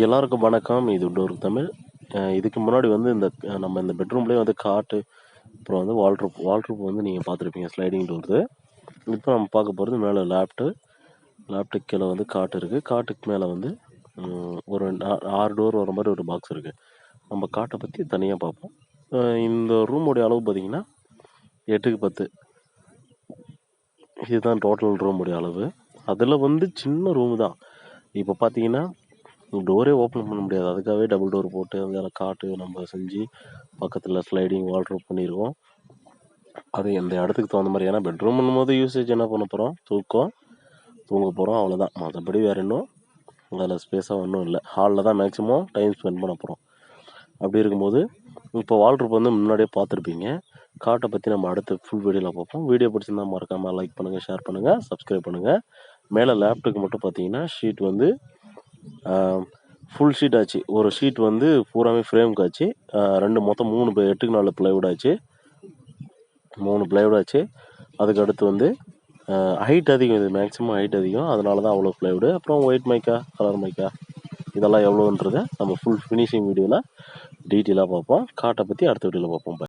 எல்லாருக்கும் வணக்கம். இது டோர் தமிழ். இதுக்கு முன்னாடி வந்து நம்ம இந்த பெட்ரூம்லேயே வந்து காட்டு, அப்புறம் வந்து வால்ட்ரூப் வந்து நீங்கள் பார்த்துருப்பீங்க, ஸ்லைடிங் டோர்ஸு. இப்போ நம்ம பார்க்க போகிறது மேலே லேப்டுக்கு கீழே வந்து காட்டு இருக்குது. காட்டுக்கு மேலே வந்து ஒரு 6 டோர் வர மாதிரி ஒரு பாக்ஸ் இருக்குது. நம்ம காட்டை பற்றி தனியாக பார்ப்போம். இந்த ரூமுடைய அளவு பார்த்திங்கன்னா 8க்கு 10. இதுதான் டோட்டல் ரூமுடைய அளவு. அதில் வந்து சின்ன ரூமு தான். இப்போ பார்த்தீங்கன்னா டோரே ஓப்பன் பண்ண முடியாது. அதுக்காகவே டபுள் டோர் போட்டு அதில் காட்டு நம்ம செஞ்சு பக்கத்தில் ஸ்லைடிங் வால்ட்ரோப் பண்ணியிருக்கோம். அது எந்த இடத்துக்கு தகுந்த மாதிரி, ஏன்னா பெட்ரூம்னும் போது யூசேஜ் என்ன பண்ண போகிறோம், தூங்க போகிறோம், அவ்வளோதான். மற்றபடி வேறு இன்னும் அதில் ஸ்பேஸாக ஒன்றும் இல்லை. ஹாலில் தான் மேக்ஸிமம் டைம் ஸ்பெண்ட் பண்ண போகிறோம். அப்படி இருக்கும்போது இப்போ வால்ட்ரோப் வந்து முன்னாடியே பார்த்துருப்பீங்க. காட்டை பற்றி நம்ம அடுத்த ஃபுல் வீடியோவில் பார்ப்போம். வீடியோ பிடிச்சிருந்தா மறக்காமல் லைக் பண்ணுங்கள், ஷேர் பண்ணுங்கள், சப்ஸ்கிரைப் பண்ணுங்கள். மேலே லேப்டாப்புக்கு மட்டும் பார்த்தீங்கன்னா ஷீட் வந்து ஃபுல் ஷீட் ஆச்சு. ஒரு ஷீட் வந்து பூராமே ஃப்ரேமுக்கு ஆச்சு. மொத்தம் 8க்கு 4 ப்ளைவுட் ஆச்சு. 3 ப்ளைவுட் ஆச்சு. அதுக்கு அடுத்து வந்து ஹைட் அதிகம், இது மேக்ஸிமம் ஹைட் அதிகம், அதனால தான் அவ்வளோ ப்ளைவுடு. அப்புறம் ஒயிட் மைக்கா, கலர் மைக்கா, இதெல்லாம் எவ்வளோன்றதை நம்ம ஃபுல் ஃபினிஷிங் வீடியோவில் டீட்டெயிலாக பார்ப்போம். காட்டை பற்றி அடுத்த வீடியோவில் பார்ப்போம்.